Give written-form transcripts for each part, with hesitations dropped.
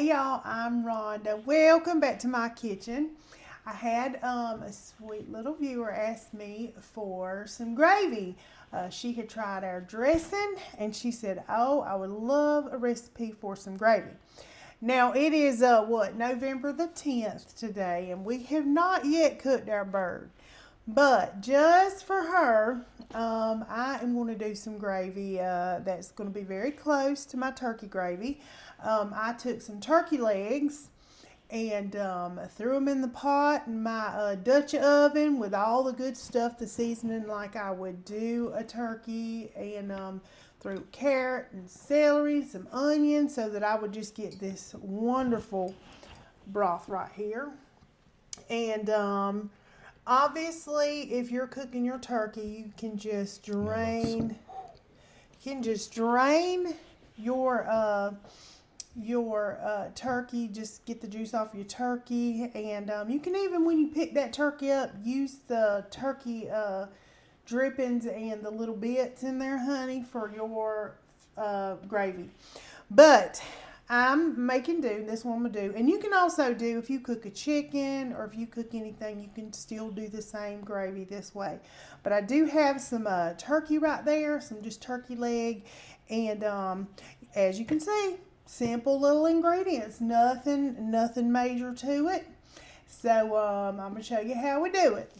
Hey y'all, I'm Rhonda. Welcome back to my kitchen. I had a sweet little viewer ask me for some gravy. She had tried our dressing and she said, oh, I would love a recipe for some gravy. Now it is November the 10th today, and we have not yet cooked our bird. But just for her, I am going to do some gravy that's going to be very close to my turkey gravy. I took some turkey legs and threw them in the pot in my Dutch oven with all the good stuff, the seasoning like I would do a turkey, and threw carrot and celery, some onions, so that I would just get this wonderful broth right here. And obviously, if you're cooking your turkey, you can just drain. Your turkey. Just get the juice off your turkey, and you can even, when you pick that turkey up, use the turkey drippings and the little bits in there, honey, for your gravy. But I'm making do. This one I'm gonna do, and you can also do, if you cook a chicken or if you cook anything, you can still do the same gravy this way. But I do have some turkey right there, some just turkey leg, and as you can see, simple little ingredients, nothing major to it. So I'm gonna show you how we do it.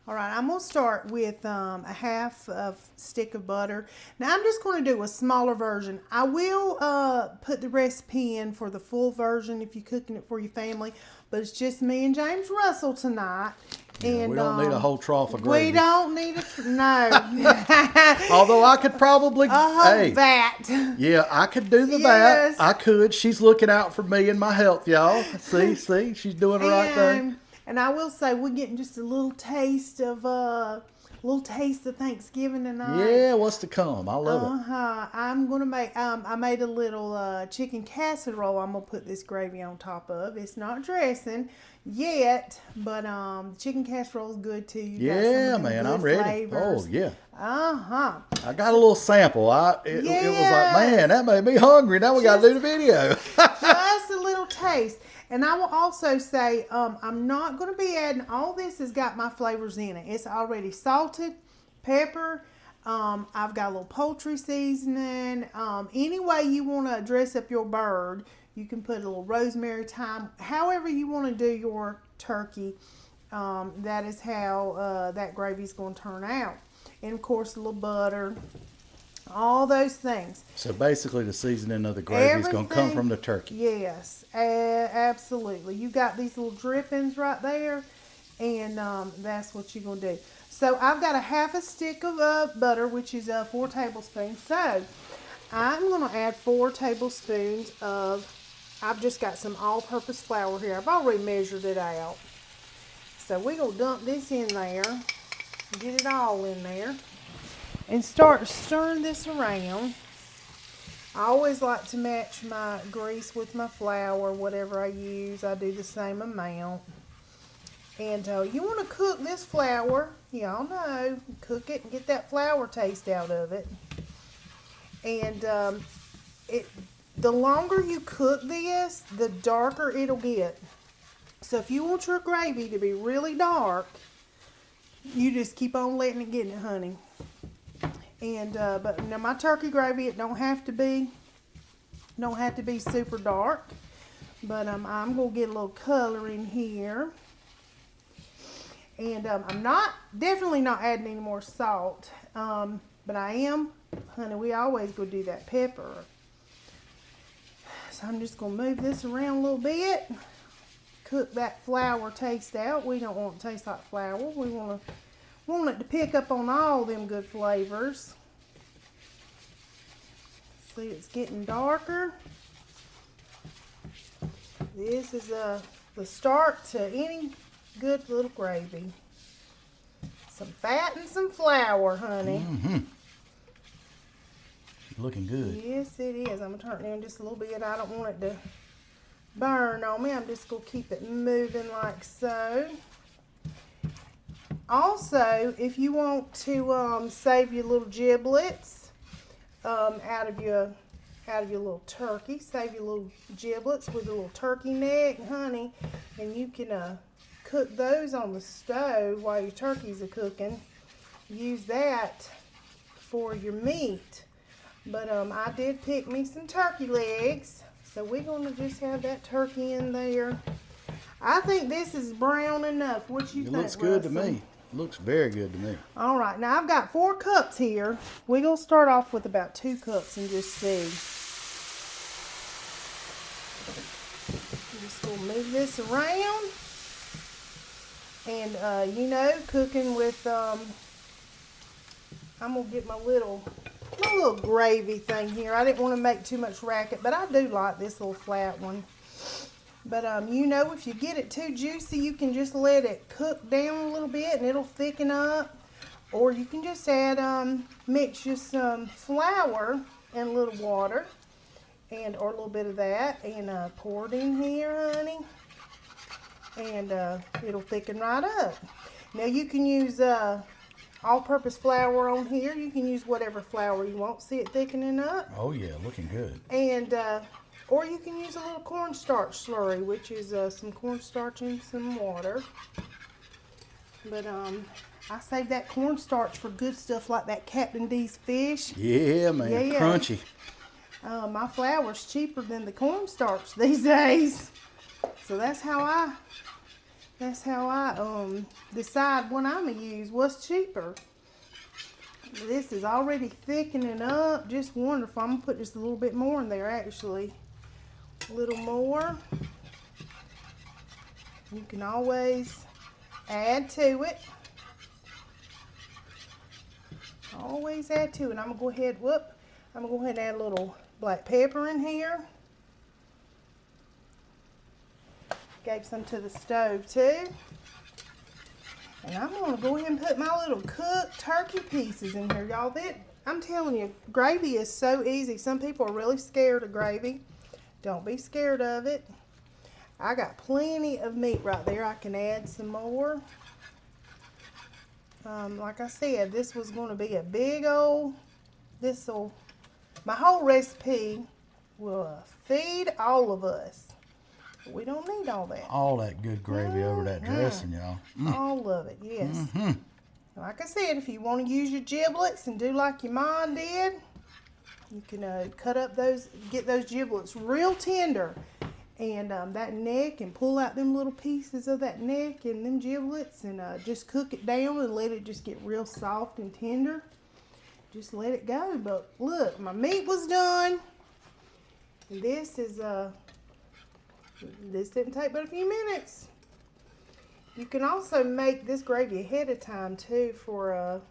All right, I'm going to start with a half of stick of butter. Now, I'm just going to do a smaller version. I will put the recipe in for the full version if you're cooking it for your family, but it's just me and James Russell tonight. Yeah, and we don't need a whole trough of gravy. We don't need no. Although I could probably, vat. Yeah, I could do the Yes. vat. I could. She's looking out for me and my health, y'all. See, she's doing the right thing. And I will say, we're getting just a little taste of Thanksgiving tonight. Yeah, what's to come? I love it. I'm gonna make. I made a little chicken casserole. I'm gonna put this gravy on top of. It's not dressing yet, but chicken casserole is good too. Yeah, man, I'm ready. Flavors. Oh yeah. I got a little sample. It was like, man, that made me hungry. Now we got to do the video. Just a little taste. And I will also say, I'm not going to be adding, all this has got my flavors in it. It's already salted, pepper. I've got a little poultry seasoning. Any way you want to dress up your bird, you can put a little rosemary, thyme. However you want to do your turkey, that is how that gravy is going to turn out. And, of course, a little butter. All those things. So basically the seasoning of the gravy is going to come from the turkey. Yes, absolutely. You got these little drippings right there, and that's what you're going to do. So I've got a half a stick of butter, which is 4 tablespoons. So I'm going to add 4 tablespoons of, I've just got some all-purpose flour here. I've already measured it out. So we're going to dump this in there, get it all in there, and start stirring this around. I always like to match my grease with my flour, whatever I use. I do the same amount. And you want to cook this flour. Y'all know, cook it and get that flour taste out of it. And the longer you cook this, the darker it'll get. So if you want your gravy to be really dark, you just keep on letting it get it, honey. And but now my turkey gravy, it don't have to be super dark, but I'm gonna get a little color in here, and I'm definitely not adding any more salt, but I am, honey. We always go do that pepper, so I'm just gonna move this around a little bit, cook that flour taste out. We don't want it to taste like flour. We want it to pick up on all them good flavors. See, it's getting darker. This is the start to any good little gravy. Some fat and some flour, honey. Mm-hmm. Looking good. Yes, it is. I'm going to turn it down just a little bit. I don't want it to burn on me. I'm just going to keep it moving like so. Also, if you want to save your little giblets out of your out of your little turkey. Save your little giblets with a little turkey neck, honey, and you can cook those on the stove while your turkeys are cooking. Use that for your meat. But I did pick me some turkey legs, so we're going to just have that turkey in there. I think this is brown enough. What you think, It looks good to Russell? me. Looks very good to me. All right, now I've got 4 cups here. We're going to start off with about 2 cups and just see. Just going to move this around. And, you know, cooking with, I'm going to get my little gravy thing here. I didn't want to make too much racket, but I do like this little flat one. But, you know, if you get it too juicy, you can just let it cook down a little bit and it'll thicken up. Or you can just add, mix just some flour and a little water, and or a little bit of that, and pour it in here, honey. And it'll thicken right up. Now you can use all-purpose flour on here. You can use whatever flour you want. See it thickening up? Oh yeah, looking good. And or you can use a little cornstarch slurry, which is some cornstarch and some water. But I save that cornstarch for good stuff like that Captain D's fish. Yeah, man, Yeah. crunchy. My flour's cheaper than the cornstarch these days, so that's how I decide what I'm gonna use. What's cheaper? This is already thickening up, just wonderful. I'm gonna put just a little bit more in there, actually. A little more. You can always add to it. Always add to it. I'm gonna go ahead. I'm gonna go ahead and add a little black pepper in here. Gave some to the stove too. And I'm gonna go ahead and put my little cooked turkey pieces in here, y'all. I'm telling you, gravy is so easy. Some people are really scared of gravy. Don't be scared of it. I got plenty of meat right there. I can add some more. Like I said, this was going to be a big old, my whole recipe will feed all of us. We don't need all that. All that good gravy over that dressing, y'all. All of it, yes. Like I said, if you want to use your giblets and do like your mom did, you can cut up get those giblets real tender. And that neck, and pull out them little pieces of that neck and them giblets, and just cook it down and let it just get real soft and tender. Just let it go. But look, my meat was done. And this didn't take but a few minutes. You can also make this gravy ahead of time too for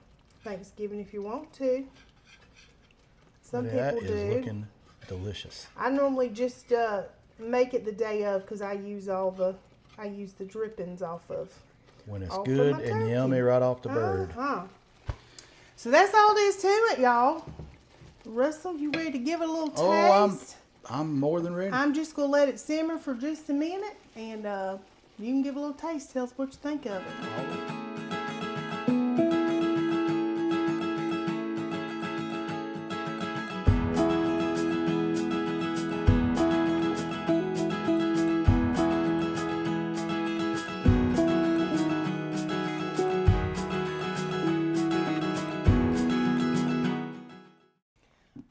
Thanksgiving if you want to. Some people do. That is looking delicious. I normally just make it the day of, because I use the drippings off of. When it's good and yummy right off the bird. So that's all there is to it, y'all. Russell, you ready to give it a little taste? Oh, I'm more than ready. I'm just gonna let it simmer for just a minute, and you can give a little taste. Tell us what you think of it.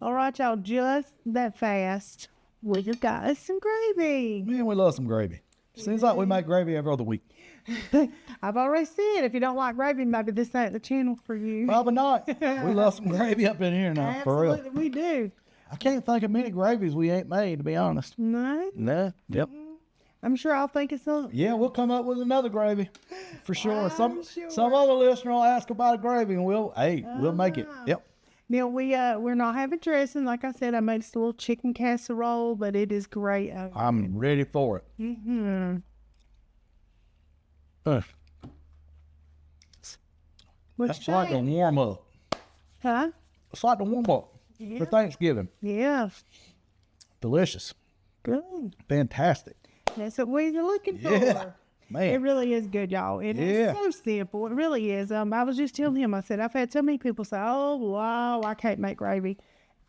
All right, y'all, just that fast, we just got us some gravy. Man, we love some gravy. Seems like we make gravy every other week. I've already said, if you don't like gravy, maybe this ain't the channel for you. Probably not. We love some gravy up in here now, for real. Absolutely, we do. I can't think of many gravies we ain't made, to be honest. No? No. Yep. I'm sure I'll think of some. Yeah, we'll come up with another gravy, for sure. I'm Some other listener will ask about a gravy, and we'll make it. Yep. Now, we're not having dressing. Like I said, I made just a little chicken casserole, but it is great. I'm ready for it. Mm-hmm. That's like a warm up. Huh? It's like a warm up for Thanksgiving. Yeah. Delicious. Good. Fantastic. That's what we're looking for. Yeah. Man. It really is good, y'all. It is so simple. It really is. I was just telling him, I said, I've had so many people say, oh, wow, I can't make gravy.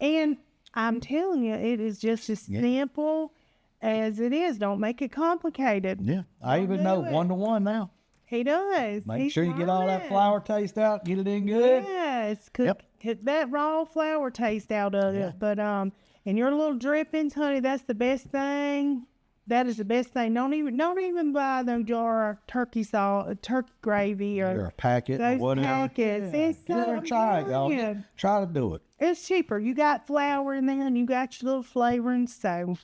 And I'm telling you, it is just as simple as it is. Don't make it complicated. Yeah, I even know 1-to-1 now. He does. Make sure you get all that flour taste out, get it in good. Yes, cook that raw flour taste out of it. But and your little drippings, honey, that's the best thing. That is the best thing. Don't even buy the jar of turkey sauce, turkey gravy, or a packet, or whatever. Packets. It's try it, y'all. Try to do it. It's cheaper. You got flour in there, and you got your little flavoring, so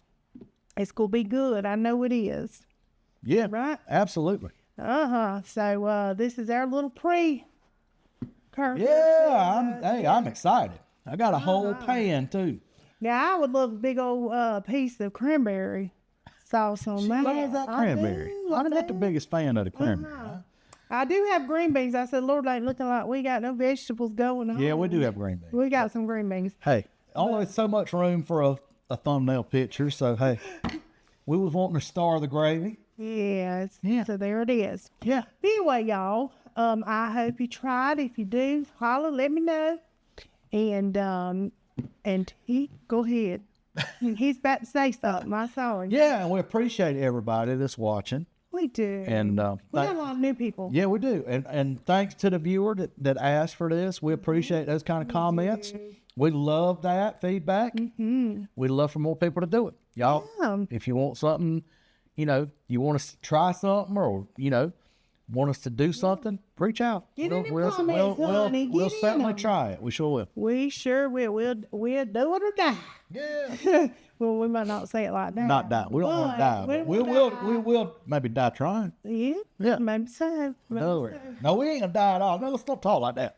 it's gonna be good. I know it is. Yeah, right. Absolutely. So this is our little Yeah, I'm excited. I got a whole pan too. Now I would love a big old piece of cranberry sauce on that. Loves that cranberry. I'm not the biggest fan of the cranberry. I do have green beans. I said, Lord, ain't looking like we got no vegetables going on. Yeah, we do have green beans. We got some green beans. Hey, only so much room for a thumbnail picture. So hey, we was wanting to star the gravy. Yes. Yeah. So there it is. Yeah. Anyway, y'all, I hope you tried. If you do, holler, let me know. And he, go ahead. He's about to say something. I'm sorry. Yeah, and we appreciate everybody that's watching. We do. And we got a lot of new people. Yeah, we do. And thanks to the viewer that asked for this. We appreciate those kind of comments. We love that feedback. Mm-hmm. We'd love for more people to do it. Y'all, if you want something, you want us to try something, or, want us to do something, reach out. Get in the comments, honey. We'll certainly try it. We sure will. We sure will. We'll do it or die. Yeah. Well, we might not say it like that. Not die. We don't want to die. But we will maybe die trying. Yeah. Yeah. Maybe so. No, we ain't gonna die at all. No, let's not talk like that.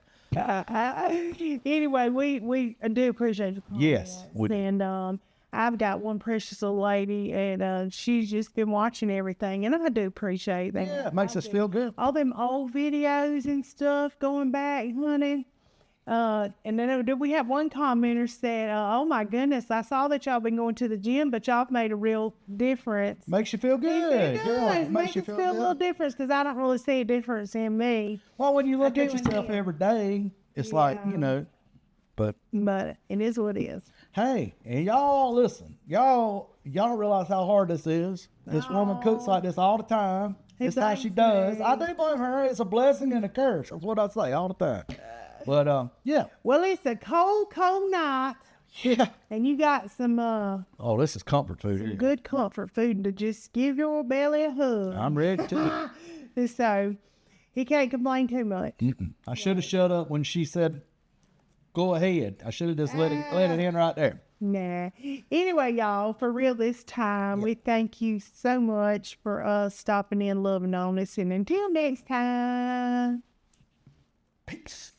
Anyway, we do appreciate the comments. Yes. We do. And I've got one precious little lady, and she's just been watching everything, and I do appreciate that. Yeah, it makes us feel good. All them old videos and stuff going back, honey. And then we have one commenter said, "Oh my goodness, I saw that y'all been going to the gym, but y'all made a real difference." Makes you feel good. It does. Makes you feel a little difference, because I don't really see a difference in me. Well, when you look at yourself every day, it's like, But it is what it is. Hey, and y'all listen, y'all realize how hard this is. This woman cooks like this all the time. It's how she does. I do blame her. It's a blessing and a curse. That's what I say all the time. But yeah. Well, it's a cold night. Yeah. And you got some this is comfort food. Some good comfort food to just give your belly a hug. I'm ready to. So he can't complain too much. I should have shut up when she said, "Go ahead." I should have just let it in right there. Nah. Anyway, y'all, for real this time, we thank you so much for stopping in, loving on us, and until next time, peace.